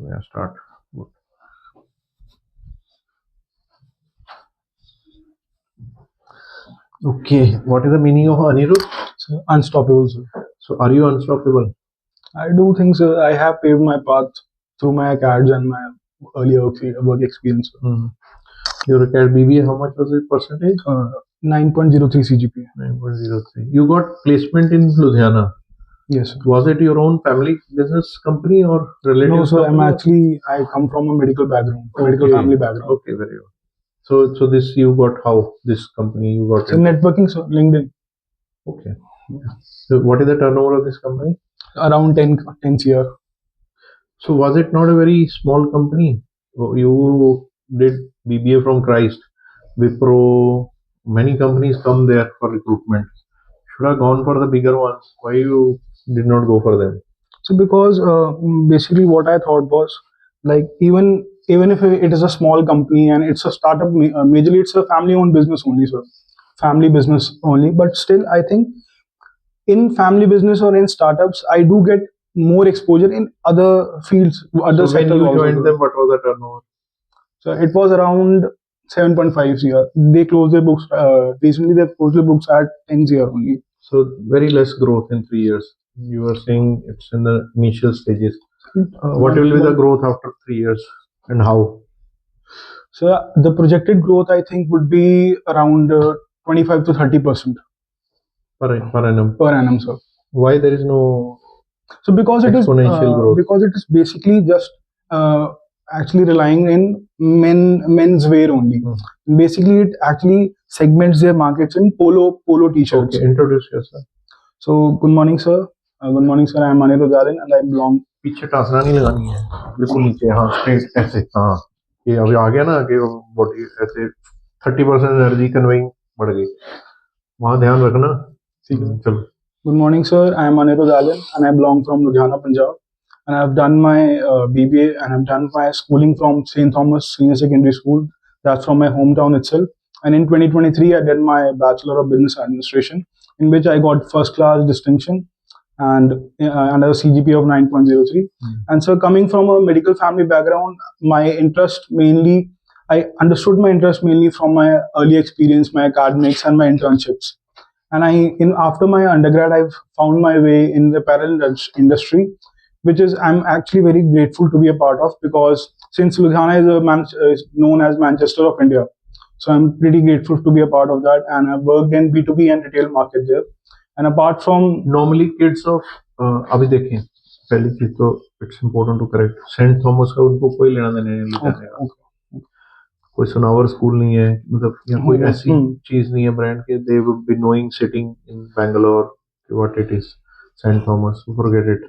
Yeah, start. Okay, what is the meaning of Anirudh? So, unstoppable, sir. So, are you unstoppable? I do think, sir, I have paved my path through my acads and my earlier work experience. Mm. Your acad BBA, how much was the percentage? 9.03 CGPA. 9.03. You got placement in Ludhiana. Yes, sir. Was it your own family business company or relative? No, sir. company? I come from a medical background, medical Okay. family background. Okay, very well. So this you got how? This company you got? So networking, sir, LinkedIn. Okay. So what is the turnover of this company? Around 10 year. So was it not a very small company? You did BBA from Christ, Wipro. Many companies come there for recruitment. Should have gone for the bigger ones. Why you did not go for them? So because basically what I thought was like even if it is a small company and it's a startup, majorly it's a family owned business only, sir. Family business only, but still I think in family business or in startups, I do get more exposure in other fields, other So when sectors you also. joined them, what was the turnover? So it was around 7.5 CR. They closed their books recently. They've closed their books at 10 CR only. So very less growth in 3 years. You were saying it's in the initial stages. What will be the growth after 3 years and how? So the projected growth I think would be around 25 to 30% per annum. per annum, sir. Why there is no So because it is exponential growth? because it is basically just actually relying in men's wear only. Basically, it actually segments their markets in polo t-shirts. Okay, introduce yourself. So good morning, sir. Good morning, sir. I am Anirudh and I belong. पीछे टासना नहीं लगानी है, बिल्कुल नीचे, हाँ straight ऐसे, हाँ ये अभी आ गया ना कि बॉडी ऐसे 30% एनर्जी कन्वेइंग बढ़ गई, वहाँ ध्यान रखना। चलो. Good morning, sir. I am Anirudh and I belong from Ludhiana, Punjab. And I've done my BBA and I've done my schooling from St. Thomas Senior Secondary School. That's from my hometown itself. And in 2023, I did my Bachelor of Business Administration, in which I got first class distinction and a CGPA of 9.03. And so, coming from a medical family background, my interest mainly, I understood my interest mainly from my early experience, my academics, and my internships. And after my undergrad, I've found my way in the apparel industry, which is I'm actually very grateful to be a part of, because since Ludhiana is known as Manchester of India, so I'm pretty grateful to be a part of that. And I've worked in B2B and retail market there. And apart from normally kids of अभी देखें, पहली चीज तो it's important to correct, Saint Thomas का उनको कोई लेना देना नहीं करने का, कोई सुनावर स्कूल नहीं है, मतलब या कोई ऐसी चीज नहीं है ब्रांड के, they would be knowing sitting in Bangalore what it is saint Thomas, forget it.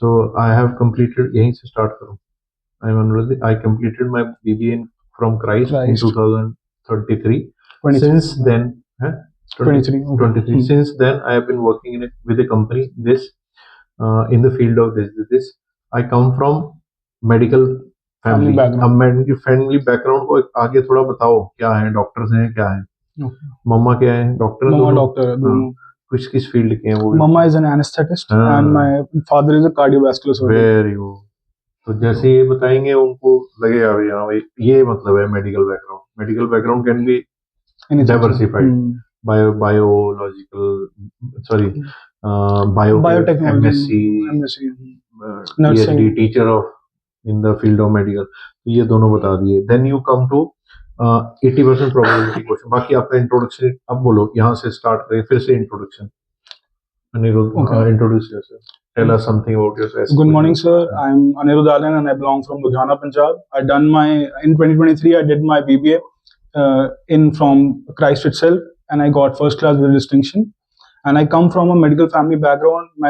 So I have completed, यहीं से स्टार्ट करूं. I am Anuruddh. I completed my BBA from Christ in 2033. Since then, 23. Since then, I have been working with a company in the field of this. I come from medical family background. अब मैं family background को आगे थोड़ा बताओ, क्या है, doctors हैं, क्या है, मम्मा क्या है, डॉक्टर, मम्मा डॉक्टर है दोनों. किस फील्ड के हैं वो? Mumma is an anaesthetist and my father is a cardiovascular surgeon. Very good. तो जैसे ये बताएंगे उनको लगेगा भाई ये मतलब है medical background. Medical background can be diversified. Biological, sorry, biotechnology, MSc, PhD, teacher of in the field of medical. तो ये दोनों बता दिए. Then you come to 80% probability question. बाकी आपका इंट्रोडक्शन अब बोलो, यहाँ से स्टार्ट करें, फिर से introduction. Anirudh, introduce yourself. Tell us something about yourself. Good morning, sir. I'm Anirudh Alan and I belong from Ludhiana, Punjab. In 2023, I did my BBA from Christ itself, and I got first class with distinction. And I come from a medical family background. My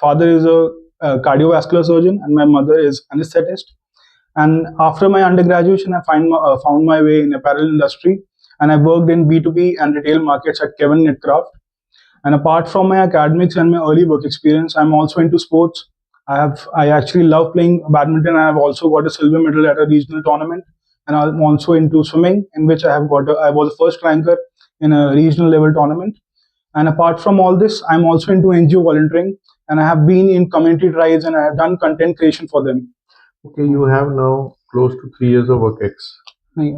father is a cardiovascular surgeon and my mother is anesthetist. And after my undergraduation, I found my way in apparel industry, and I worked in B2B and retail markets at Kevin Knitcraft. And apart from my academics and my early work experience, I'm also into sports. I actually love playing badminton. I have also got a silver medal at a regional tournament, and I'm also into swimming, in which I was the first ranker in a regional level tournament. And apart from all this, I'm also into NGO volunteering, and I have been in community drives and I have done content creation for them. Okay, you have now close to 3 years of work ex. नहीं,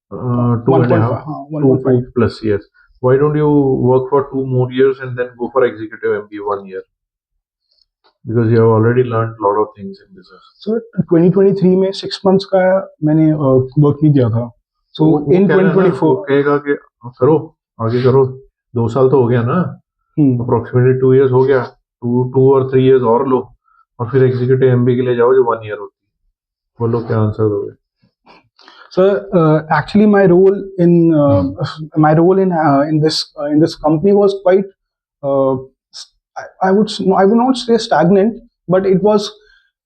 Two and a 1.5, half, हाँ, two 1.5. plus years. Why don't you work for 2 more years and then go for executive MBA 1 year? Because you have already learned a lot of things in business. So 2023 में 6 months का मैंने work नहीं किया था. So in 2024 वो कहेगा कि करो आगे करो, 2 साल तो हो गया ना, अप्रोक्सीमेटली 2 years हो गया, 2 or 3 years और लो और फिर एग्जीक्यूटिव एमबीए के लिए जाओ जो 1 year होती है. बोलो क्या आंसर दोगे? So actually, my role in this company was quite. Uh, I would not say stagnant, but it was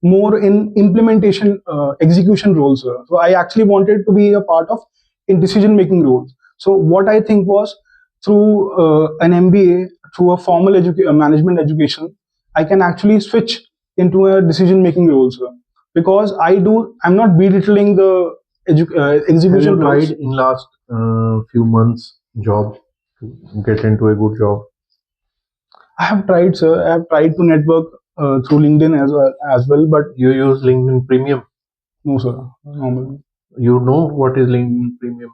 more in implementation, execution roles. So I actually wanted to be a part of in decision making roles. So what I think was through an MBA, through a formal management education, I can actually switch into a decision making role, sir. Because I'm not belittling the execution. Have you roles. tried in last few months job to get into a good job? I have tried, sir. I have tried to network through LinkedIn as well, but You use LinkedIn Premium? no, sir. Normally. You know what is LinkedIn Premium?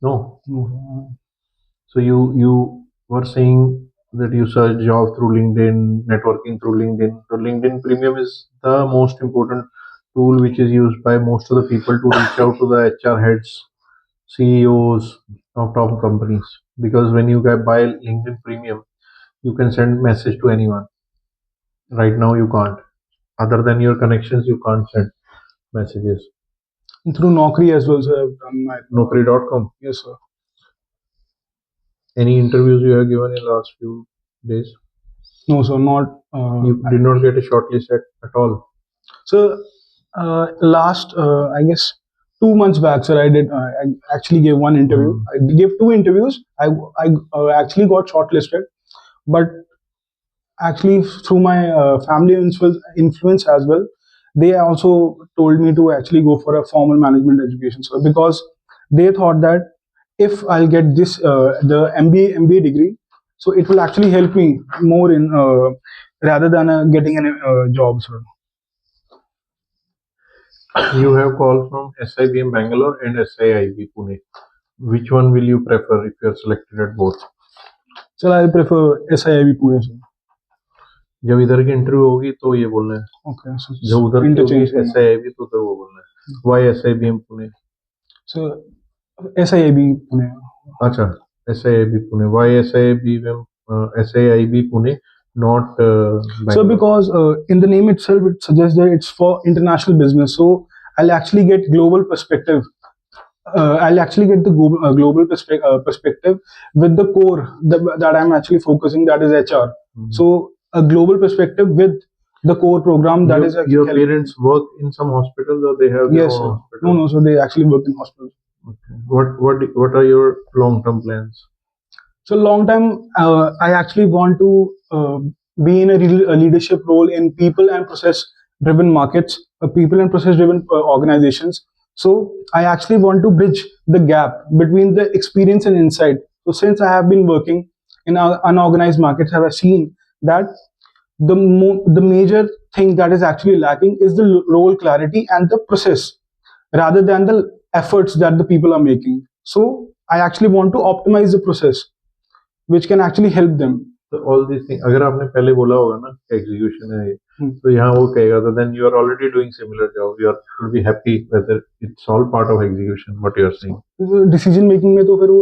No. No. So you were saying that you search job through LinkedIn, networking through LinkedIn. So LinkedIn Premium is the most important tool which is used by most of the people to reach out to the HR heads, CEOs of top companies. Because when you buy LinkedIn Premium, you can send message to anyone. Right now you can't. Other than your connections, you can't send messages. And through Naukri as well, sir. I've done my Naukri.com. Yes, sir. Any interviews you have given in last few days? No, sir. Not. You did not get a shortlist at all. So last, I guess, 2 months back, sir, I actually gave one interview. I gave 2 interviews. I actually got shortlisted, but actually through my family influence as well, they also told me to actually go for a formal management education, so because they thought that if I'll get this the MBA degree, so it will actually help me more in rather than getting a job, sir. You have calls from SIBM Bangalore and SIIB Pune. Which one will you prefer if you are selected at both? So I prefer SIIB Pune, sir. जब इधर की interview होगी तो ये बोलना है. Okay, so जब उधर की होगी interchange करना. SIIB तो उधर वो बोलना है. Why SIBM Pune? So SIIB Pune. अच्छा, SIIB Pune. Why SIIB Pune, not Bangalore? So because in the name itself, it suggests that it's for international business. So I'll actually get global perspective. I'll actually get the global perspective with the core that I'm actually focusing, that is HR. So a global perspective with the core program that is actually your parents work in some hospitals or they have their Yes, own sir. hospital? No, so they actually work in hospitals. Okay. What are your long-term plans? So long time, I actually want to be in a leadership role in people and process driven markets, people and process driven organizations. So I actually want to bridge the gap between the experience and insight. So since I have been working in unorganized markets, I have seen that the major thing that is actually lacking is the role clarity and the process rather than the efforts that the people are making. So I actually want to optimize the process which can actually help them. So all these things, अगर आपने पहले बोला होगा ना execution है ये, तो यहाँ वो कहेगा तो then you are already doing similar job. You should be happy whether it's all part of execution. What you are saying. Decision making में तो फिर वो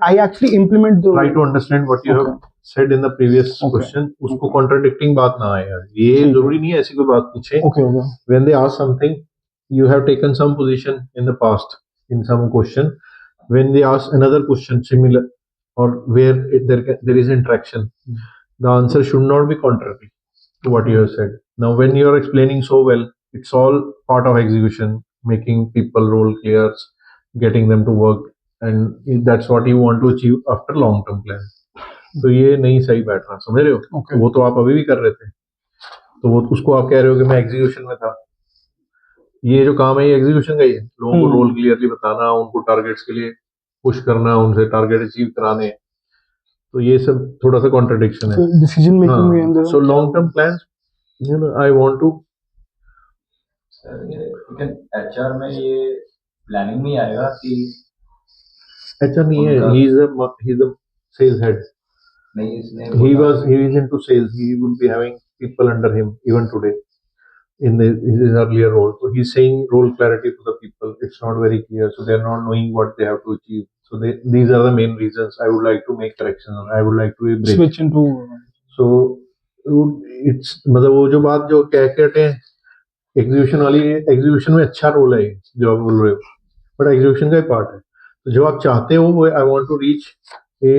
I actually implement the. Try to understand what you have said in the previous question. उसको contradicting बात ना आए यार. ये जरूरी नहीं है ऐसी कोई बात पूछे. When they ask something, you have taken some position in the past in some question. When they ask another question similar or where there is interaction, the answer should not be contrary to what you have said. Now, when you are explaining so well, it's all part of execution, making people role clear, getting them to work, and that's what you want to achieve after long-term plan. तो ये नहीं सही बैठ रहा, समझ रहे हो? वो तो आप अभी भी कर रहे थे, तो वो उसको आप कह रहे हो कि मैं एग्जीक्यूशन में था. ये जो काम है ये एग्जीक्यूशन का ही है. लोगों को रोल क्लियरली बताना, उनको टारगेट्स के लिए पुश करना, उनसे टारगेट अचीव कराने. तो ये सब थोड़ा सा कॉन्ट्रडिक्शन है. डिसीजन मेकिंग में. So long term plans, I want to sir ये लेकिन एचआर में ये प्लानिंग नहीं आएगा कि अच्छा नहीं है, उनका he is a sales head. नहीं इसने He is into sales. He will be having people under him even today in his earlier role. So he's saying role clarity to the people. It's not very clear, so they're not knowing what they have to achieve. So these are the main reasons I would like to make corrections. I would like to bridge. switch into So it's मतलब वो जो बात जो क्या कहते हैं execution वाली, execution में अच्छा रोल है जो आप बोल रहे हो, बट एग्जीक्यूशन का ही पार्ट है। तो जो आप चाहते हो वो I want to reach a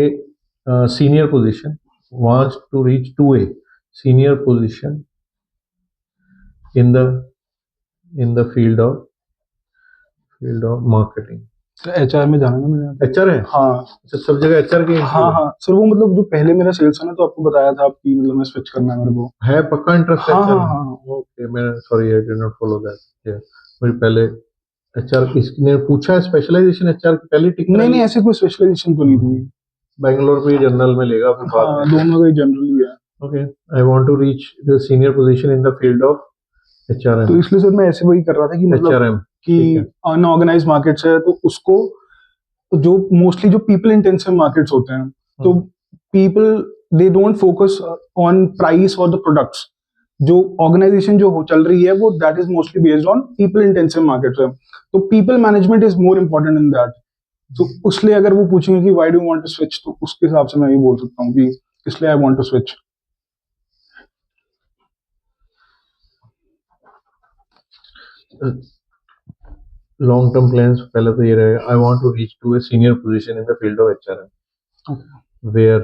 senior position, wants to reach to a senior position in the field of marketing. HR में जाना है मैंने। एचआर है, हाँ अच्छा सब जगह एचआर के हाँ हाँ सर, वो मतलब जो पहले मेरा सेल्स है ना, तो आपको बताया था आपकी मतलब मैं स्विच करना है मेरे को। है पक्का इंटरेस्ट हाँ एचआर हाँ में? हाँ ओके, मैं sorry I did not follow that. मुझे पहले एचआर किसने पूछा है, स्पेशलाइजेशन एचआर की पहले टिक नहीं नहीं, ऐसे कोई स्पेशलाइजेशन तो नहीं थी। बैंगलोर में जनरल में लेगा फिर बाद हाँ में। दोनों का ही जनरली है। Okay, I want to reach the senior position in the field of HRM. तो इसलिए सर मैं ऐसे वही कर रहा था कि मतलब एचआरएम कि अनऑर्गेनाइज मार्केट्स है, तो उसको जो मोस्टली जो पीपल इंटेंसिव मार्केट्स होते हैं, तो people they don't focus on price और द प्रोडक्ट्स। जो ऑर्गेनाइजेशन जो चल रही है वो that is mostly based on people intensive markets है, तो people management is more important in that. तो उसलिए अगर वो पूछेंगे कि why do you want to switch, तो उसके हिसाब से मैं ये बोल सकता हूँ कि इसलिए I want to switch. Long term plans पहले तो ये रहेगा, I want to reach to a senior position in the field of HRM, where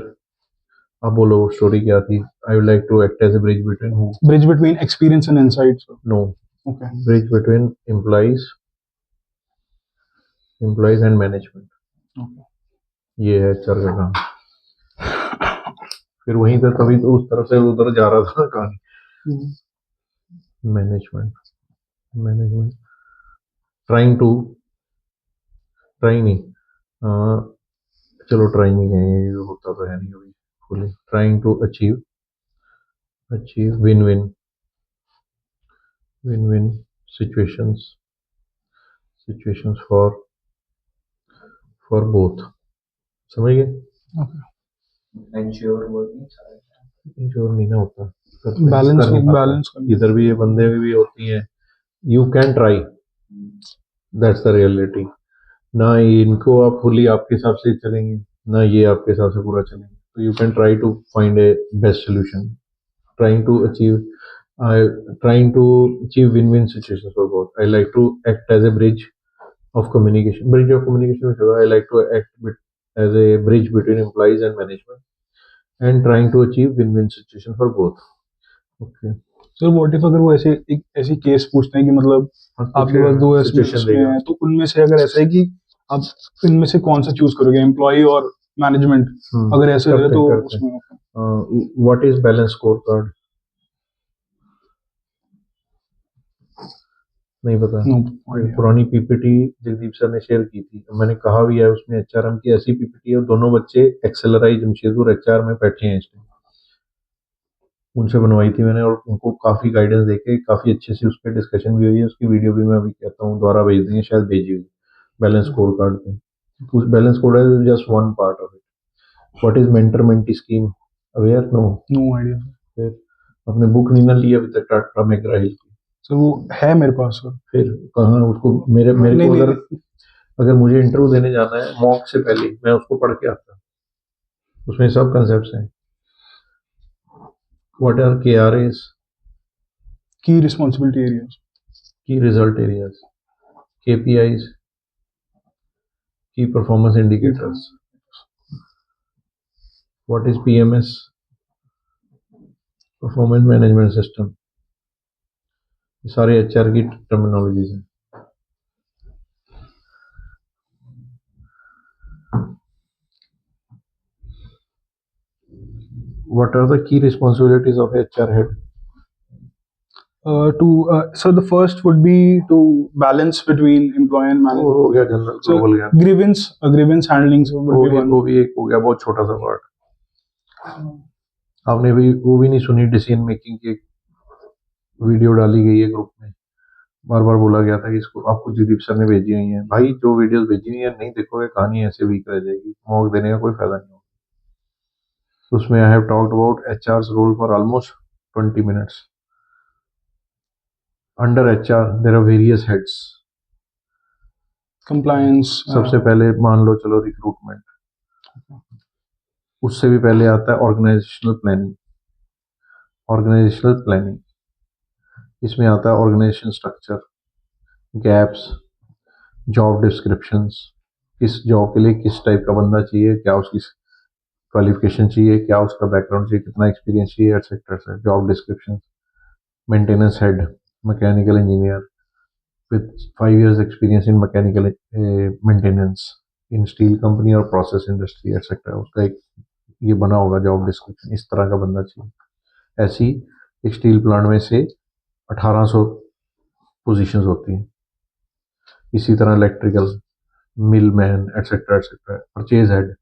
आप बोलो स्टोरी क्या थी। I would like to act as a bridge between who? Bridge between experience and insights. No, okay, bridge between employees and management. ये है HR का काम। फिर वहीं तक तभी तो उस तरफ से उधर जा रहा था कहानी। मैनेजमेंट ट्राइंग नहीं, चलो ट्राइंग नहीं है, ये होता तो है नहीं अभी fully. Trying to achieve win win situations for both. समझ गए? इंश्योर नहीं ना होता, बैलेंस इधर भी ये बंदे भी होती हैं। You can try, that's the reality. ना इनको आप फुली आपके हिसाब से चलेंगे, ना ये आपके हिसाब से पूरा चलेंगे। तो you can try to find a best solution, trying to achieve win-win situations for both. I like to act as a bridge of communication. I like to act as a bridge between employees and management, and trying to achieve win-win situation for both. Okay. Sir what if अगर वो ऐसे एक ऐसी case पूछते हैं कि मतलब आपके पास दो सिचुएशन हैं, तो उनमें से अगर ऐसा है कि आप इनमें से कौन सा चूज करोगे, एम्प्लॉय और मैनेजमेंट, अगर ऐसे है तो उसमें what is balance score card? नहीं पता। पुरानी पीपीटी जगदीप सर ने शेयर की थी, मैंने कहा भी है उसमें एचआरएम की ऐसी पीपीटी है, दोनों बच्चे एक्सेलराई जमशेदपुर एचआर में बैठे हैं इस टाइम, उनसे बनवाई थी मैंने, और उनको काफी गाइडेंस देके काफी अच्छे से उस पर डिस्कशन भी हुई है। उसकी वीडियो भी मैं अभी कहता हूँ द्वारा भेज देंगे, शायद भेजी हुई बैलेंस स्कोर कार्ड पे। उस balance score card just one part of it. What is mentor mentee scheme? Aware? No idea. फिर अपने बुक नहीं ना लिया अभी तक टाटा मैकग्रा-हिल की? सर वो है मेरे पास सर। फिर कहाँ उसको मेरे को अगर मुझे इंटरव्यू देने जाना है मॉक से पहले मैं उसको पढ़ के आता, उसमें सब कंसेप्ट्स हैं। What are KRAs? Key responsibility areas, key result areas, KPIs, key performance indicators. What is PMS? Performance management system. सारे HR की टर्मिनोलॉजीज हैं। What are the key responsibilities of HR head? So the first would be to balance between employee and management. हो गया general, So global गया, grievance handling so would be one. वो भी एक हो गया, बहुत छोटा सा पार्ट। आपने भी वो भी नहीं सुनी, डिसीजन मेकिंग की एक वीडियो डाली गई है ग्रुप में, बार बार बोला गया था कि इसको आपको जयदीप सर ने भेजी हुई है, भाई जो वीडियोस भेजी हुई है नहीं देखोगे कहानी ऐसे वीक रह जाएगी, मॉक देने का कोई फायदा नहीं होगा। उसमें I have talked about HR role for almost 20 minutes। Under HR there are various heads. compliance, सबसे पहले मान लो चलो रिक्रूटमेंट, उससे भी पहले आता है ऑर्गेनाइजेशनल प्लानिंग। ऑर्गेनाइजेशनल प्लानिंग इसमें आता है organisation structure, gaps, job descriptions, किस जॉब के लिए किस टाइप का बंदा चाहिए, क्या उसकी क्वालिफिकेशन चाहिए, क्या उसका बैकग्राउंड चाहिए, कितना एक्सपीरियंस चाहिए, etcetera. Job description, maintenance head, mechanical engineer with 5 years experience in mechanical maintenance in steel company और प्रोसेस इंडस्ट्री एटसेट्रा, उसका एक ये बना होगा जॉब डिस्क्रिप्शन, इस तरह का बंदा चाहिए। ऐसी एक स्टील प्लांट में से 1800 पोजीशंस होती हैं। इसी तरह electrical, mill man etcetera. Purchase head,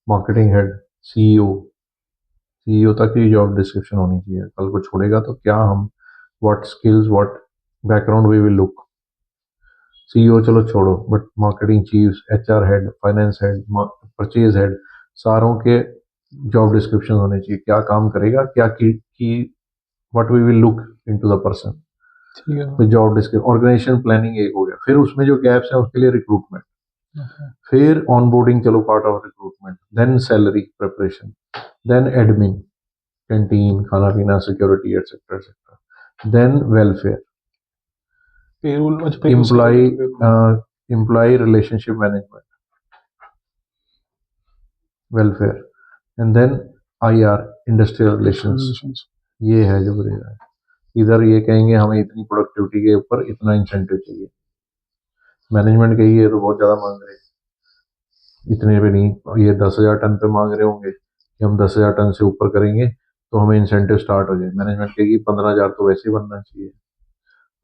marketing head, CEO, CEO तक की जॉब डिस्क्रिप्शन होनी चाहिए। कल को छोड़ेगा तो क्या हम what skills what background we will look. CEO चलो छोड़ो, but marketing chief, HR head, finance head, purchase head, सारों के जॉब डिस्क्रिप्शन होने चाहिए। क्या काम करेगा, क्या की what we will look into the person, ठीक है। तो जॉब डिस्क्रिप्शन। ऑर्गेनाइजेशन प्लानिंग एक हो गया। फिर उसमें जो गैप्स है उसके लिए रिक्रूटमेंट, फिर ऑनबोर्डिंग चलो part of recruitment, then salary preparation, then admin, canteen, खाना पीना, security etcetera, then welfare, payroll, employee relationship management, welfare, and then IR, industrial relations. ये है जो बढ़ेगा। इधर ये कहेंगे हमें इतनी प्रोडक्टिविटी के ऊपर इतना इंसेंटिव चाहिए, मैनेजमेंट कहेगी ये तो बहुत ज़्यादा मांग रहे हैं, इतने पे नहीं, ये 10,000 टन पे मांग रहे होंगे कि हम 10,000 टन से ऊपर करेंगे तो हमें इंसेंटिव स्टार्ट हो जाए। मैनेजमेंट कहेगी 15,000 तो वैसे ही बनना चाहिए,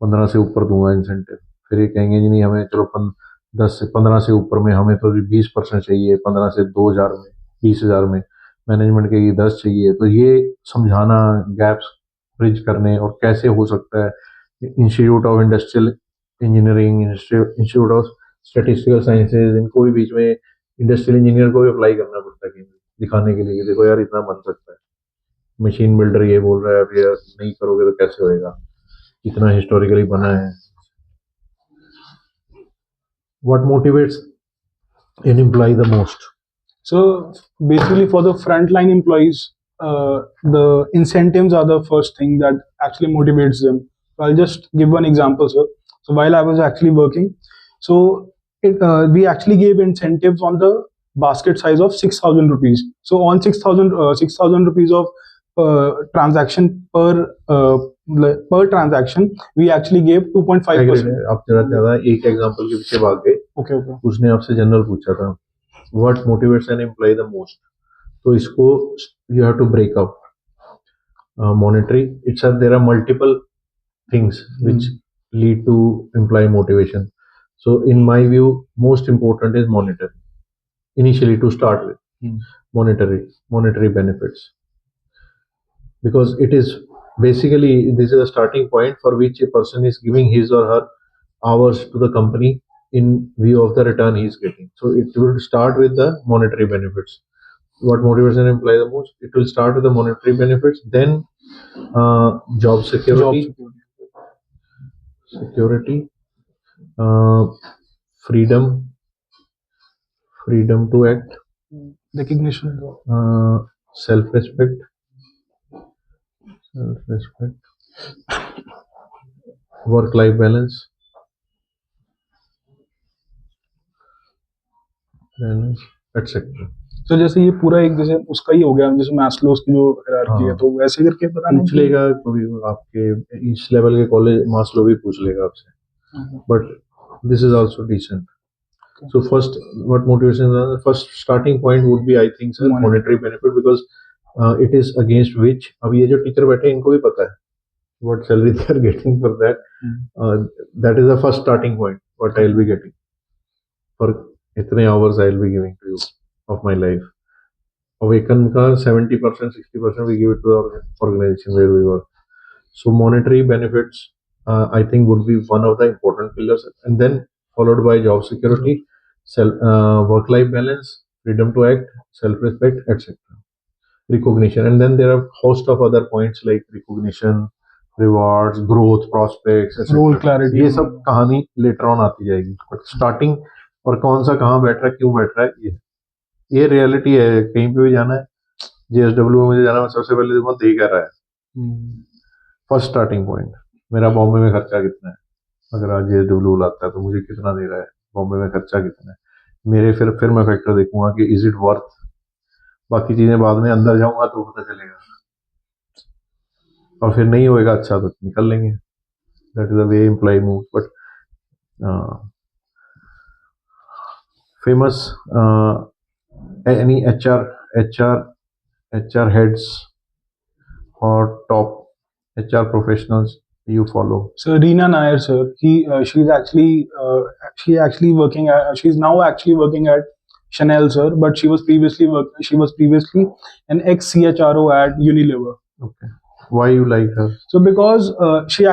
15 से ऊपर दूंगा इंसेंटिव। फिर ये कहेंगे जी नहीं हमें चलो 10 से 15 से ऊपर में हमें तो 20% चाहिए, 15 से 2,000 में, 20,000 में। मैनेजमेंट कहेगी 10 चाहिए। तो ये समझाना, गैप्स ब्रिज करने, और कैसे हो सकता है institute of industrial engineering, institute of statistical sciences, इनको भी बीच में इंडस्ट्रियल इंजीनियर को भी अप्लाई करना पड़ता है कहीं पे, दिखाने के लिए कि देखो यार इतना बन सकता है। मशीन बिल्डर ये बोल रहा है अब यार नहीं करोगे तो कैसे होएगा, इतना हिस्टोरिकली बना है। What motivates an employee the most? So basically, for the frontline employees, the incentives are the first thing that actually motivates them. So I'll just give one example, sir. So while I was actually working, so we actually gave incentives on the basket size of 6,000 rupees. So on 6,000 rupees of transaction per transaction, we actually gave 2.5%. आप जरा ज्यादा एक example के पीछे भाग गए। Okay, okay. उसने आपसे जनरल पूछा था what motivates an employee the most, तो इसको you have to break up monetary. It's there are multiple things which lead to employee motivation. So in my view, most important is monetary initially to start with. Monetary benefits, because it is basically this is a starting point for which a person is giving his or her hours to the company in view of the return he is getting. So it will start with the monetary benefits. What motivates an employee the most? It will start with the monetary benefits, then job security, uh, freedom to act, Recognition. self-respect, work-life balance, etc. तो जैसे ये पूरा एक जैसे उसका ही हो गया, जैसे मैस्लोस की जो हायरार्की है, हाँ। तो वैसे करके पता नहीं पूछ लेगा कभी आपके इस लेवल के कॉलेज मास्लो भी पूछ लेगा आपसे, but this is also decent. So what motivation? First starting point would be, I think, sir, monetary benefit, because it is against which अब ये जो टीचर बैठे हैं इनको भी पता है what salary they are getting for that. That is the first starting point what I will be getting for इतने hours I will be giving to you of my life. Awaken का 70% 60% we give it to the organization where we work. So monetary benefits I think would be one of the important pillars, and then followed by job security, work-life balance, freedom to act, self-respect, etc. Recognition, and then there are host of other points like recognition, rewards, growth, prospects, Role etc. clarity. ये सब कहानी later on आती जाएगी, but starting और कौन सा कहाँ बैठ रहा है, क्यों बैठ रहा है, ये रियलिटी है। कहीं पे भी जाना है, JSW में मुझे जाना है, सबसे पहले देखो दे क्या रहा है, फर्स्ट स्टार्टिंग पॉइंट। मेरा बॉम्बे में खर्चा कितना है, अगर आज JSW लाता है तो मुझे कितना दे रहा है, बॉम्बे में खर्चा कितना है मेरे, फिर मैं फैक्टर देखूंगा कि इज इट वर्थ। बाकी चीजें बाद में, अंदर जाऊंगा तो पता चलेगा, और फिर नहीं होएगा अच्छा तो निकल लेंगे। That is the way employee move. But famous any HR heads or top HR professionals you follow? So Reena Nair, sir, she actually working at, she's now actually working at Chanel, sir, but she was previously an ex CHRO at Unilever. Okay. Why you like her? So because she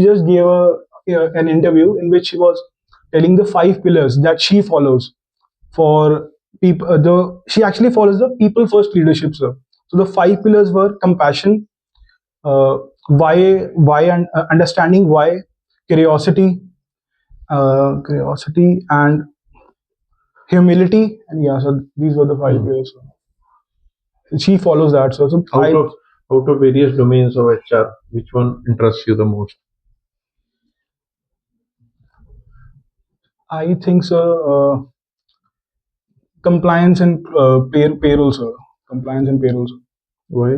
just gave an interview in which she was telling the 5 pillars that she follows for people. She actually follows the people first leadership, sir. So the 5 pillars were compassion, uh, why and understanding why, curiosity, and humility, and yeah, so these were the 5 pillars. She follows that, so Out of various domains of HR, which one interests you the most? I think, sir, compliance and payroll, sir. Compliance and payroll, sir. Why?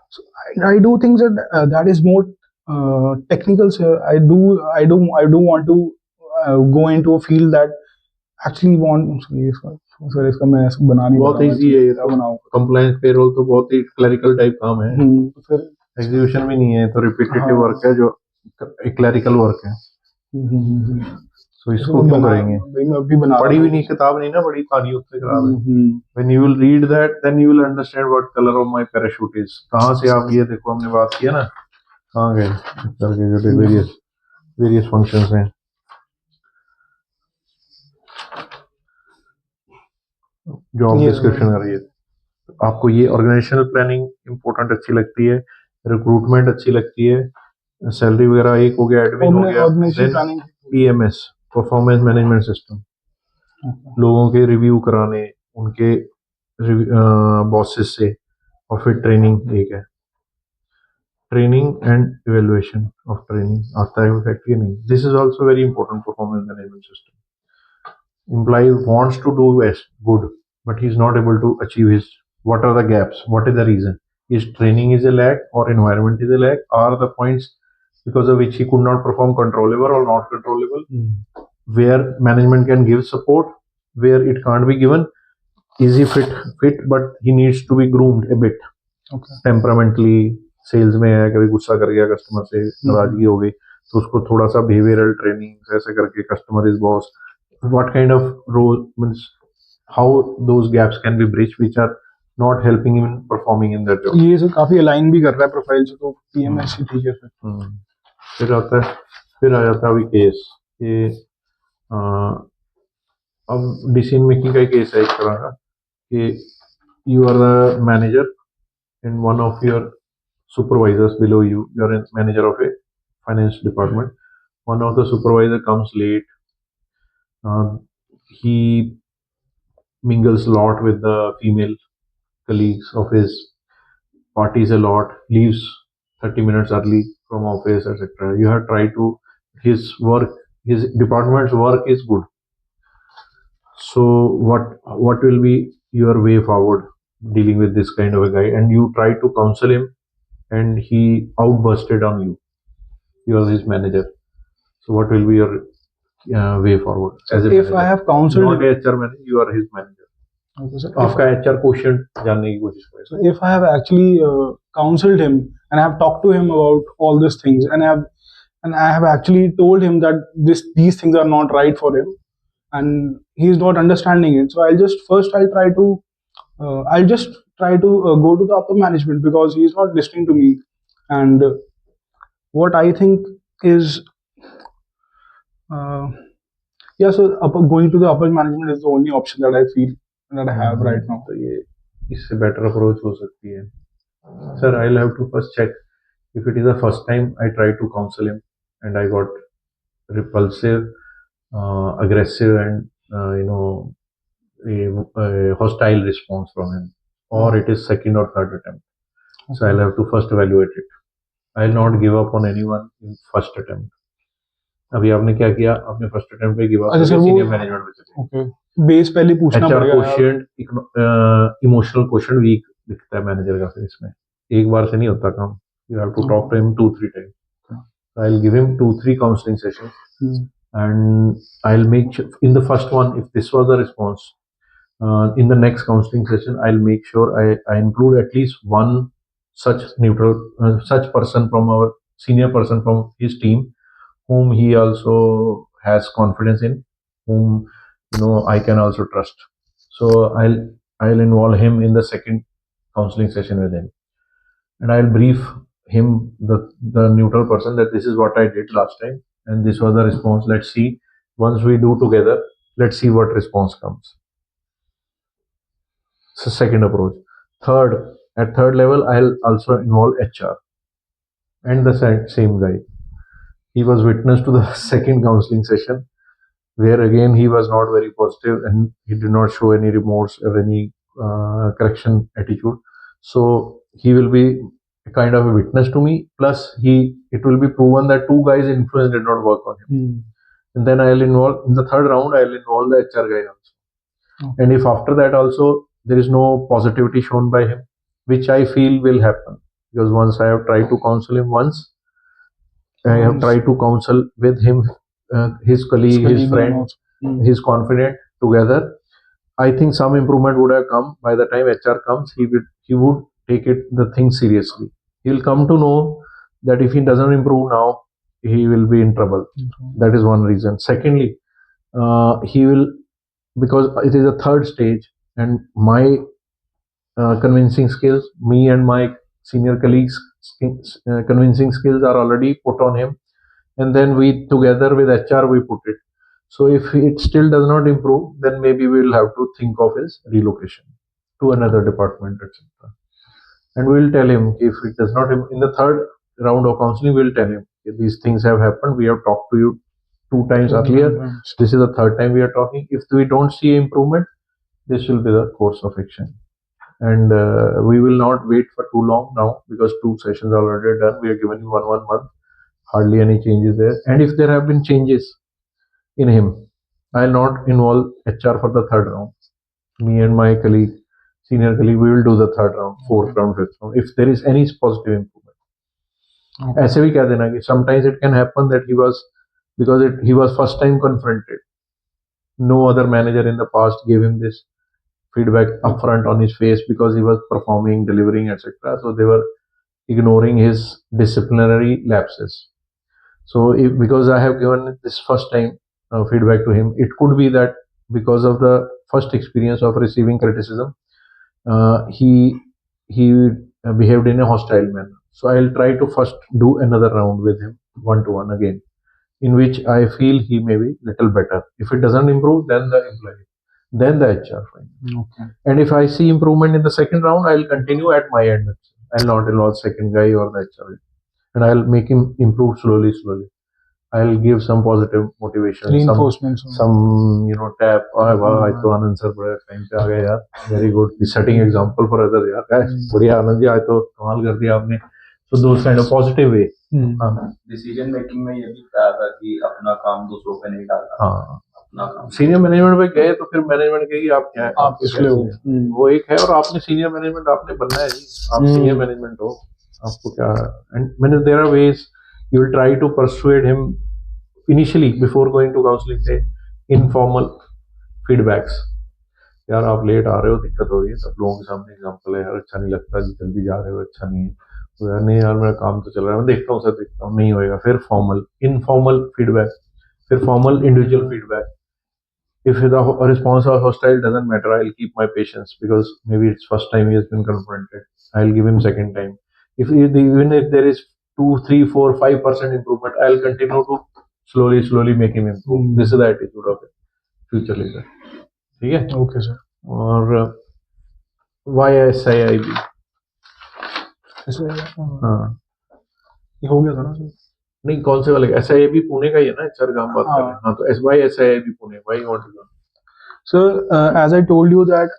So I do think that that is more technical, sir. I do want to go into a field that actually want. Sir इसका मैं बना नहीं बहुत easy है ये तो, बनाऊँ। Compliance payroll तो बहुत ही क्लरिकल टाइप काम है, तो फिर एग्जीक्यूशन भी नहीं है, तो रिपीटेटिव वर्क है, जो एक क्लरिकल वर्क है। सो इसको क्यों करेंगे? मैं अभी बना पढ़ी भी नहीं, किताब नहीं ना पढ़ी, कहानी उससे खराब है। When you will read that, then you will understand what color of my parachute is. कहाँ से आप ये देखो, हमने बात किया ना, कहाँ गए करके, जो वेरियस फंक्शंस हैं। जॉब डिस्क्रिप्शन करिए, आपको ये ऑर्गेनाइजेशनल प्लानिंग इंपॉर्टेंट अच्छी लगती है, रिक्रूटमेंट अच्छी लगती है, सैलरी वगैरह एक हो गया, एडमिन हो गया, then PMS, performance management system, लोगों के रिव्यू कराने उनके बॉसेस से, और फिर ट्रेनिंग एक है, training and evaluation of training आता है फैक्ट या नहीं, this is also very important performance management system. Employee wants to do good, but he is not able to achieve his. What are the gaps? What is the reason? Is training is a lack, or environment is a lack? Are the points because of which he could not perform controllable or not controllable? Where management can give support, where it can't be given. Is he fit, but he needs to be groomed a bit. Okay. Temperamentally, sales में है, कभी गुस्सा कर गया customer से, नाराजगी हो गई, तो उसको थोड़ा सा बिहेवियरल ट्रेनिंग ऐसे करके, customer is boss, what kind of role means, how those gaps can be bridged which are not helping him in performing in that job. ये सब काफी अलाइन भी कर रहा है प्रोफाइल से, तो PMS ही ठीक है फिर आ जाता है अभी केस कि अब डिसीजन मेकिंग का केस है एक तरह का, कि you are the manager and one of your supervisors below you, you are a manager of a finance department, one of the supervisor comes late, he mingles a lot with the female colleagues of his, parties a lot, leaves 30 minutes early from office, etc. You have tried to, his department's work is good, so what will be your way forward dealing with this kind of a guy? And you try to counsel him and he outbursted on you, you are his manager, so what will be your way forward as a if manager? I have counseled not HR manager, you are his manager. Okay, sir. आपका HR question जानने की कोशिश करें। So if I have actually counseled him and I have talked to him about all these things, and I have actually told him that these things are not right for him, and he is not understanding it, so I'll just try to go to the upper management, because he is not listening to me, and what I think is, uh, yeah, so going to the upper management is the only option that I feel that I have right now. तो ये इससे better approach हो सकती है. Sir, I'll have to first check if it is the first time I tried to counsel him and I got repulsive, aggressive, and a hostile response from him, or it is second or third attempt. So I'll have to first evaluate it. I'll not give up on anyone in first attempt. अभी आपने क्या किया? आपने first attempt पे give up अच्छा, करके sir, वो senior management में चले ओके, बेस पहले पूछना एचआर पड़ेगा यार। क्वोशिएंट इमोशनल क्वोशिएंट वीक दिखता है मैनेजर का फिर इसमें एक बार से नहीं होता काम you have to talk to him 2-3 time I will give him 2-3 counselling sessions and I'll make sure in the first one if this was the response in the next counseling session I'll make sure I include at least one such neutral such person from our senior person from his team whom he also has confidence in, whom I can also trust. So I'll involve him in the second counseling session with him, and I'll brief him the neutral person that this is what I did last time, and this was the response. Let's see. Once we do together, let's see what response comes. So second approach. At third level, I'll also involve HR and the same guy. He was witness to the second counseling session where again he was not very positive and he did not show any remorse or any correction attitude. So he will be a kind of a witness to me. Plus, it will be proven that two guys' influence did not work on him. And then I'll involve in the third round. I'll involve the HR guy also. And if after that also there is no positivity shown by him, which I feel will happen, because once I have tried to counsel him once, I have tried to counsel with him, his colleague, his friend, his confidant together. I think some improvement would have come by the time HR comes. He would take the thing seriously. He will come to know that if he doesn't improve now, he will be in trouble. That is one reason. Secondly, he will, because it is a third stage, and my convincing skills, me and my senior colleagues' convincing skills are already put on him, and then we together with HR we put it. So if it still does not improve, then maybe we will have to think of his relocation to another department, etc. And we will tell him if it does not in the third round of counseling, we will tell him these things have happened. We have talked to you 2 times earlier. This is the third time we are talking. If we don't see improvement, this will be the course of action. And we will not wait for too long now because 2 sessions are already done. We are given him one month. Hardly any changes there. And if there have been changes in him, I'll not involve HR for the third round. Me and my colleague, senior colleague, we will do the third round, fourth round, fifth round, if there is any positive improvement. ऐसे भी कह देना कि sometimes it can happen that he was first time confronted. No other manager in the past gave him this feedback upfront on his face because he was performing, delivering, etc. So they were ignoring his disciplinary lapses. So because I have given this first time feedback to him, it could be that because of the first experience of receiving criticism, he behaved in a hostile manner. So I'll try to first do another round with him, 1-to-1 again, in which I feel he may be little better. If it doesn't improve, then the employee, then the HR. Okay. And if I see improvement in the second round, I'll continue at my end. I'll not involve second guy or the HR, and I'll make him improve slowly. I'll give some positive motivation, reinforcement, some tap. I तो आनंद sir बड़े time पे आ गए यार, very good, setting example for others यार, बढ़िया आनंद जी, आज तो कमाल कर दिया आपने. So those kind of positive way. Decision making में ये भी बताया था कि अपना काम दूसरों पे नहीं डालना. हाँ, अपना काम सीनियर मैनेजमेंट पे गए तो फिर मैनेजमेंट कहेगी आप क्या है, आप किस लिए हो, वो एक है, और आपने सीनियर मैनेजमेंट आपने बनना है जी, आप सीनियर मैनेजमेंट हो, आपको क्या. And there are ways you will try to persuade him initially before going to counseling, say informal feedbacks. यार आप लेट आ रहे हो, दिक्कत हो रही है, सब लोगों के सामने एग्जांपल है यार, अच्छा नहीं लगता जी, जल्दी जा रहे हो, अच्छा नहीं है, तो यार नहीं यार मेरा काम तो चल रहा है, मैं देखता हूँ सर, देखता हूँ, नहीं होएगा. फिर फॉर्मल इनफॉर्मल फीडबैक, फिर formal individual feedback. If the response or hostile doesn't matter, I'll keep my patience because maybe it's first time he has been confronted. I'll give him second time. Even if there is 2, 3, 4, 5% improvement, I'll continue to slowly make him improve. This is the attitude of a future leader. ठीक है? Okay sir. और why SIIB? हाँ ये हो गया था ना sir. नहीं, कौन से वाले? SIIB पुणे का ही है ना, HR का हम बात कर रहे हैं. हाँ, तो why SIIB Pune? Why you want to go? Sir, as I told you that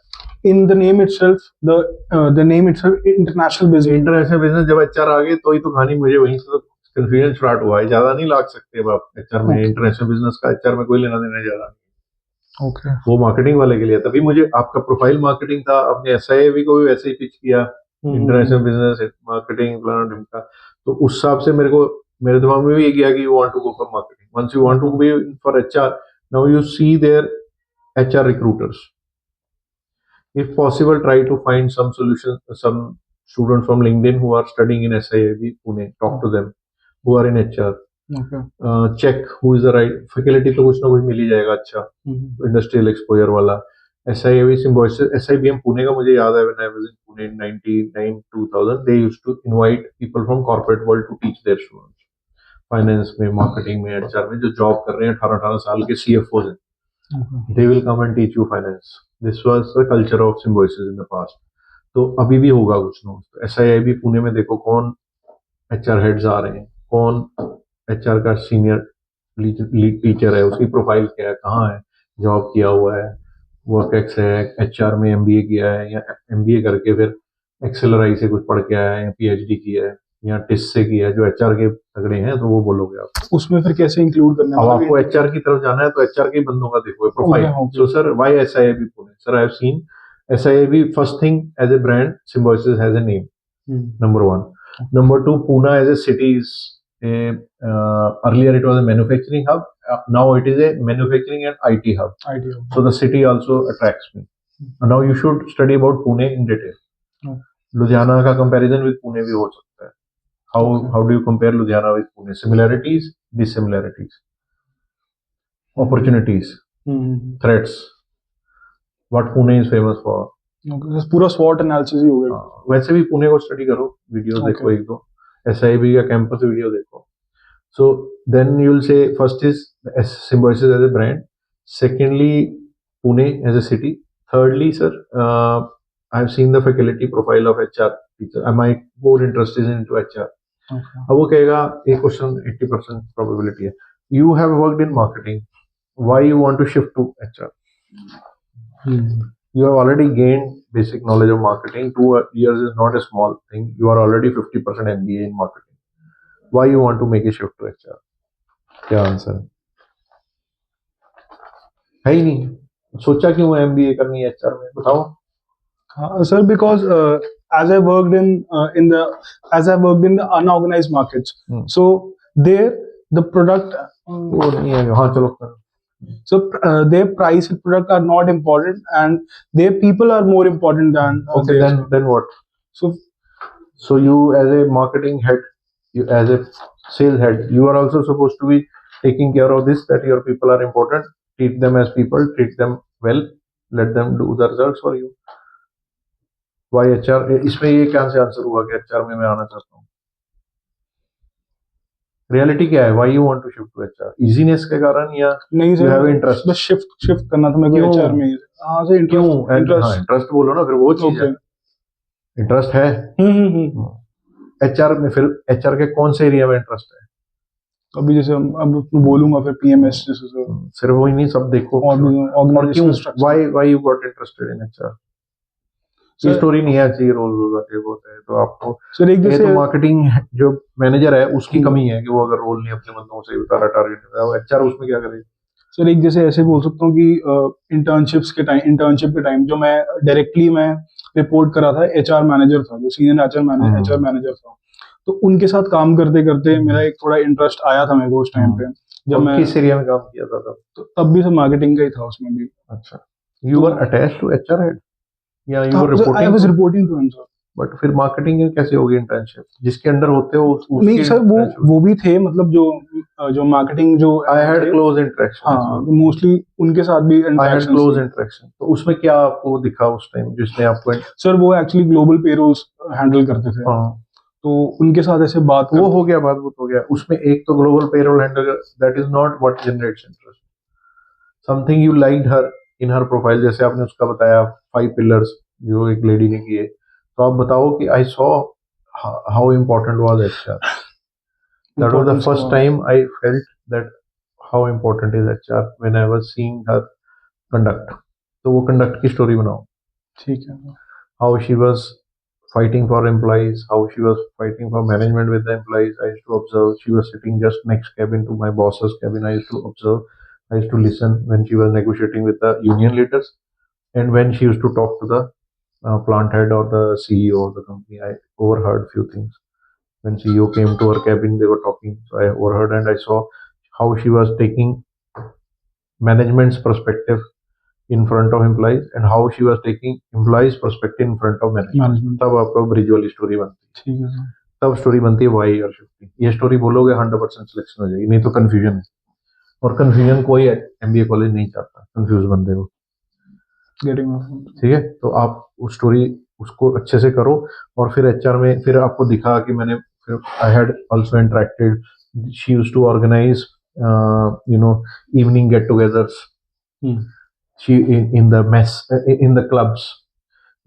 in the name itself, the name itself, international business. International business जब HR आ गए तो ही तो कहानी मुझे वहीं से तो कंफ्यूजन स्टार्ट हुआ है. ज्यादा नहीं लाग सकते अब आप HR में. इंटरनेशनल बिजनेस का HR में कोई लेना देना ज्यादा नहीं. Okay. वो मार्केटिंग वाले के लिए. तभी मुझे आपका प्रोफाइल मार्केटिंग था, अपने SIIB को भी वैसे ही पिच किया, इंटरनेशनल बिजनेस मार्केटिंग प्लान का. तो उस हिसाब से मेरे दिमाग में भी ये गया कि you want to go for marketing. Once you want to be for HR, now you see there HR recruiters. If possible, try to find some solution, some students from LinkedIn who are studying in SIIB Pune. Talk to them who are in HR. Okay. Check who is the right faculty. तो कुछ ना कुछ मिल ही जाएगा अच्छा. Industrial exposure वाला. SIIB Symbiosis, SIBM Pune का मुझे याद है. When I was in Pune in 99-2000, they used to invite people from corporate world to teach their students. Finance में, marketing में, HR में जो जॉब कर रहे हैं 18 साल के CFOs हैं. They will come and teach you finance. This was the culture of Symbiosis in the past. तो अभी भी होगा कुछ ना. तो SIIB पुणे में देखो कौन HR हेड्स आ रहे हैं, कौन HR का सीनियर लीड टीचर है, उसकी प्रोफाइल क्या है, कहाँ है, जॉब किया हुआ है, वर्क एक्स है, HR में MBA किया है या MBA करके फिर एक्सेलराई से कुछ पढ़ के आया है या PhD किया है या टिस से किया है. जो HR के तगड़े हैं तो वो बोलोगे आप. उसमें फिर कैसे इंक्लूड करना है? अब आपको HR की तरफ जाना है तो HR के बंदों का देखो profile. So sir, why SIIB Pune? Sir, I have seen SIIB. First thing, as a brand, Symbiosis has a name. Number one. Number two, Pune as a city is earlier it was a manufacturing hub. Now it is a manufacturing and IT hub. So the city also attracts me. Now you should study about Pune in detail. Ludhiana का comparison with Pune भी हो सकता है. How do you compare Ludhiana with Pune? Similarities, dissimilarities, opportunities, threats. What Pune is famous for? पूरा SWOT analysis ही हो गया. वैसे भी पुणे को स्टडी करो, वीडियोस देखो एक दो, SIIB का कैंपस वीडियो देखो. So then you will say first is Symbiosis as a brand. Secondly, Pune as a city. Thirdly, sir, I have seen the faculty profile of HR teacher. I might more interested into HR. अब वो कहेगा एक question 80% probability है. You have worked in marketing, why you want to shift to HR? You have already gained basic knowledge of marketing. 2 years is not a small thing. You are already 50% MBA in marketing. Why you want to make a shift to HR? क्या answer है? है ही नहीं. सोचा क्यों MBA करनी है HR में? बताओ. Sir, because as I worked in the unorganized markets, so there the product. वो नहीं है. हाँ चलो. So their price and product are not important, and their people are more important than. Okay, then what? So you as a marketing head, you as a sales head, you are also supposed to be taking care of this, that your people are important. Treat them as people, treat them well, let them do the results for you. Why HR? इसमें ये क्या से answer हुआ कि HR में मैं आना चाहता हूँ? रियलिटी क्या है? Why you want to shift to HR? Easiness के कारण या नहीं सर, यू हैव इंटरेस्ट? बस शिफ्ट करना था मेरे को HR में. हाँ सर, इंटरेस्ट बोलो ना, फिर वो चीज है. इंटरेस्ट है. HR में फिर HR के कौन से एरिया में इंटरेस्ट है? अभी जैसे अब बोलूंगा फिर PMS जैसे सर. सिर्फ वही नहीं, सब देखो. और क्यों? Why you got interested in HR? ये स्टोरी नहीं है चाहिए रोल होते हैं तो आपको. सर एक जैसे तो मार्केटिंग जो मैनेजर है उसकी कमी है कि वो अगर रोल नहीं अपने बंदों से उतारा टारगेट, HR उसमें क्या करेगा? सर एक जैसे ऐसे बोल सकता हूँ कि इंटर्नशिप के टाइम जो मैं डायरेक्टली मैं रिपोर्ट करा था, HR मैनेजर था, जो सीनियर HR मैनेजर था, तो उनके साथ काम करते करते मेरा एक थोड़ा इंटरेस्ट आया था मेरे को उस टाइम पे. जब मैं किस एरिया में काम किया था तब भी सब मार्केटिंग का ही था उसमें भी. अच्छा, you were attached to HR head या you were reporting? I was reporting to him sir. But फिर मार्केटिंग में कैसे होगी इंटर्नशिप? जिसके अंडर होते हो नहीं सर, वो भी थे, मतलब जो मार्केटिंग जो आई हैड क्लोज इंटरेक्शन. हाँ, तो मोस्टली उनके साथ भी इंटरेक्शन. Close interaction. तो उसमें क्या आपको दिखा उस टाइम जिसने आपको? सर वो एक्चुअली ग्लोबल पेरोल्स हैंडल करते थे. तो उनके साथ ऐसे बात वो करते हो गया, बात वो हो गया। उसमें एक तो global payroll handler, that is not what generates interest. Something you liked her in her profile, जैसे आपने उसका बताया 5 पिलर्स जो एक लेडी ने किए, तो आप बताओ कि I saw how important was HR. That was the importance first हुआ। Time I felt that how important is HR when I was seeing her conduct. तो वो कंडक्ट की स्टोरी बनाओ, ठीक है। how she was fighting for employees, how she was fighting for management with the employees. I used to observe. She was sitting just next cabin to my boss's cabin. I used to observe. I used to listen when she was negotiating with the union leaders, and when she used to talk to the plant head or the CEO of the company. I overheard few things. When CEO came to her cabin, they were talking. So I overheard and I saw how she was taking management's perspective in front of employees and how she was taking employees perspective in front of management. Management. तब आपको bridge वाली story बनती है। ठीक है sir. तब story बनती है वाई और शिफ्टिंग। ये स्टोरी बोलोगे 100% सिलेक्शन हो जाएगी, नहीं तो कंफ्यूजन है। और कंफ्यूजन कोई एमबीए कॉलेज नहीं चाहता कंफ्यूज बंदे को। गेटिंग। ठीक है, तो आप उस स्टोरी उसको अच्छे से करो। और फिर एचआर में फिर आपको दिखा कि मैंने फिर I had also interacted, she used to organise evening get togethers. She in the mess in the clubs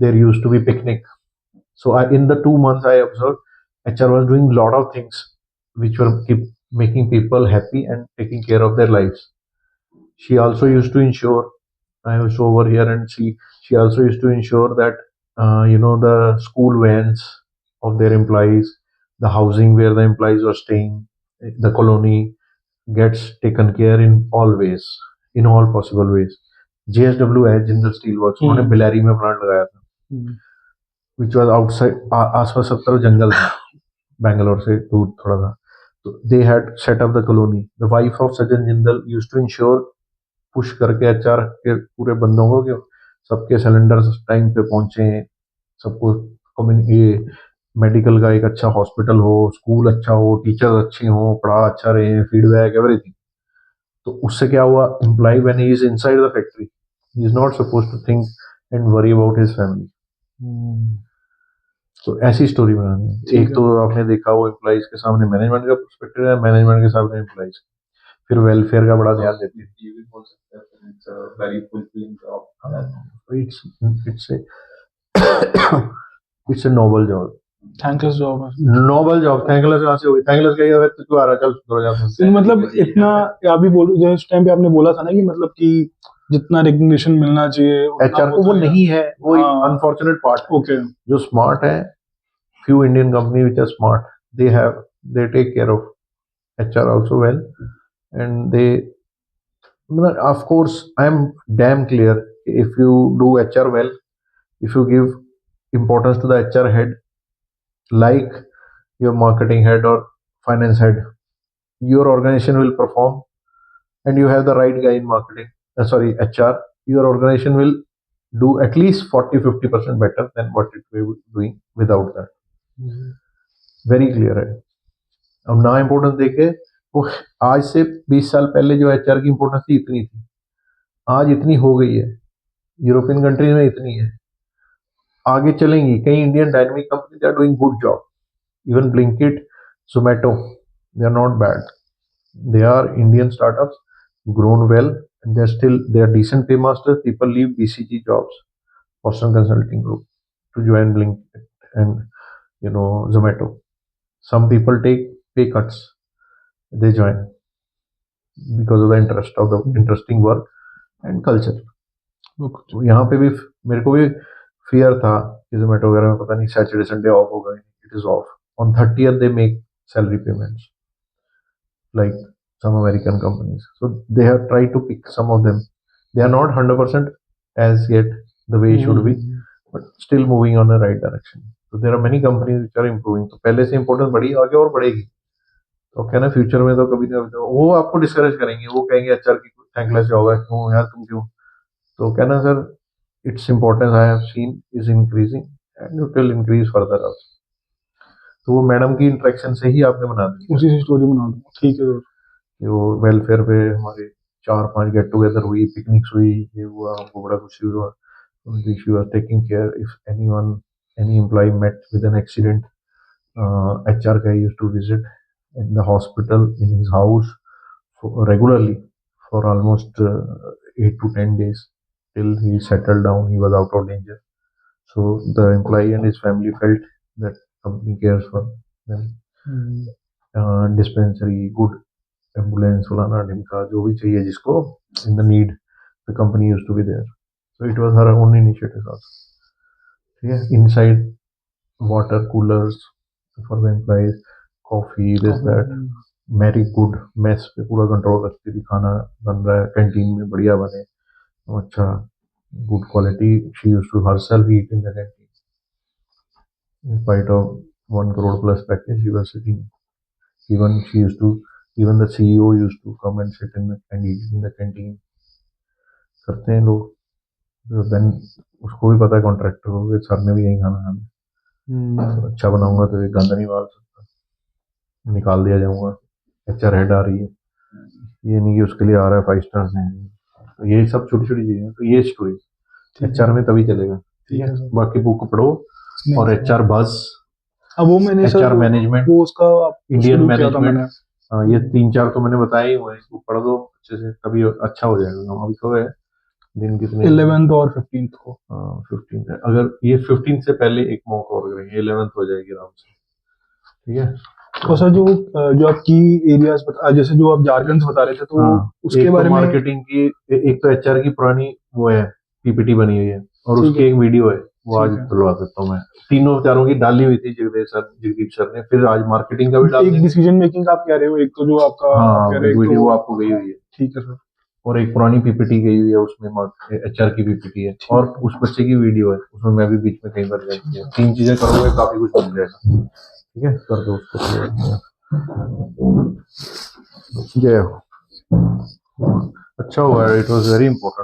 there used to be picnic. So in the 2 months I observed HR was doing a lot of things which were keep making people happy and taking care of their lives. She also used to ensure, I was over here and she also used to ensure that the school vans of their employees, the housing where the employees were staying, the colony gets taken care in all ways, in all possible ways. JSW है Jindal steel works, उन्होंने बिलारी में plant लगाया था, which was outside, आसपास सब तरफ जंगल था, बैंगलोर से दूर थोड़ा था। तो they had set up the colony. The wife of Sachin Jindal used to ensure, push करके एचआर के पूरे बंदों को कि सबके सिलेंडर्स टाइम पे पहुंचे, सबको ये मेडिकल का एक अच्छा हॉस्पिटल हो, स्कूल अच्छा हो, टीचर्स अच्छे हो, पढ़ा अच्छा रहे, फीडबैक एवरीथिंग। तो उससे क्या हुआ, employee when he is inside the factory he is not suppose to think and worry about his family. तो ऐसी स्टोरी बनानी है। एक तो आपने देखा वो एम्प्लॉइज के सामने मैनेजमेंट का पर्सपेक्टिव है, मैनेजमेंट के सामने एम्प्लॉइज, फिर वेलफेयर का बड़ा ध्यान देती है। ये भी बोल सकते हैं it's a very fulfilling job. It's a noble job, thankless job है। Noble job. थैंकलेस कहाँ से हुई? थैंकलेस कहीं है तो क्यों आ रहा, चल सुधर जा। मतलब इतना अभी बोलो, जो इस टाइम पे आपने बोला था ना कि मतलब कि जितना रिकग्निशन मिलना चाहिए एचआर को वो नहीं है, वो अनफॉर्चुनेट पार्ट। ओके। जो स्मार्ट है, few Indian companies which are smart, they take care of HR also well, and they, of course, I am damn clear if you do HR well, if you give importance to the HR head, like your marketing head or finance head, your organization will perform, and you have the right guy in marketing, sorry, HR, your organization will do at least 40-50% better than what it will be doing without that. Very clear है। अब ना importance देखे, वो आज से 20 साल पहले जो एचआर की इम्पोर्टेंस थी इतनी थी, आज इतनी हो गई है, यूरोपियन कंट्रीज में इतनी है, आगे चलेंगी। कई Indian dynamic company they are doing good job, even Blinkit, Zomato, they are not bad, they are Indian startups grown well, and they are decent paymasters. People leave BCG jobs, Boston Consulting Group, to join Blinkit and Zomato. Some people take pay cuts, they join because of the interest of the interesting work and culture. तो यहाँ पे भी मेरे को भी fear था कि जोमेटो वगैरह में पता नहीं सैटरडे संडे ऑफ होगा। It is of on 30th they make salary payments like some American companies. So they have tried to pick some of them. They are not 100% as yet the way it should be, but still moving on the right direction. So there are many companies which are improving. तो पहले से importance बढ़ी, आगे और बढ़ेगी। तो कहना future में तो कभी ना कभी तो वो आपको डिस्करेज करेंगे, वो कहेंगे एचआर की थैंकलेस जॉब है, क्यों यार तुम क्यों। तो कहना sir its importance I have scene is increasing and it will increase further also. तो वो मैडम की इंटरेक्शन से ही आपने बना दी, उसी से स्टोरी बना दो। ठीक है, वो वेलफेयर पे हमारे 4-5 गेट टुगेदर हुई, पिकनिक्स हुई, ये हुआ, हमको बड़ा खुशी हुआ। She was taking care if anyone, any employee met with an accident, HR guy used to visit in the hospital in his house regularly for almost 8 to 10 days till he settled down. He was out of danger. So the employee and his family felt that company cares for them. Dispensary, good ambulance, फलाना ढिमका जो भी चाहिए जिसको in the need, the company used to be there. So it was her own initiative also. ठीक है, inside water coolers for the employees, coffee, this that, very good mess पे पूरा control रखती थी. खाना बन रहा है कैंटीन में बढ़िया बने, अच्छा good quality. She used to herself eat in the canteen. In spite of 1 crore plus package, she was sitting. Even the CEO used to come and sit and eat in the canteen. करते हैं लोग. Then उसको भी पता है contractor को कि sir ने भी यही खाना खाना. तो अच्छा बनाऊंगा तो ये गंद नहीं डाल सकता, निकाल दिया जाऊंगा. HR हेड आ रही है, ये नहीं कि उसके लिए आ रहा है 5 स्टार से. तो ये सब छोटी छोटी चीजें. तो ये स्टोरी HR में तभी चलेगा. ठीक है, बाकी बुक पढ़ो. और HR बस, अब वो मैंने HR मैनेजमेंट, वो उसका इंडियन शुरू किया था मैंने. मैनेजमेंट, ये 3-4 तो मैंने बताए ही हुए. इसको पढ़ दो अच्छे से, तभी अच्छा हो जाएगा. अभी तो है दिन कितने, 11th और 15th को. 15 है. अगर ये 15 से पहले एक मॉक और करेंगे, 11th हो जाएगी आराम से. ठीक है. तो सर जो आप की एरियाज जैसे जो आप जारगन बता रहे थे, तो उसके बारे में मार्केटिंग की, एक तो HR की पुरानी वो है PPT बनी हुई है, और ठीक उसकी है. एक वीडियो है, वो आज ठीक है. खुलवा देता हूँ मैं. तीनों चारों की डाली हुई थी जगदीप सर ने. फिर आज मार्केटिंग का भी डाल एक देंगे. डिसीजन मेकिंग आप कह रहे हो, एक तो जो आपका हाँ, कह रहे हो, वीडियो तो आपको गई हुई है. ठीक है सर. और एक पुरानी PPT गई हुई है, उसमें HR की PPT है, और उस बच्चे की वीडियो है, उसमें मैं भी बीच में कई बार जाती है. 3 चीजें करोगे काफी कुछ मिल जाएगा. ठीक है, कर दो उसको. जय हो. अच्छा हुआ, इट वॉज वेरी इंपॉर्टेंट.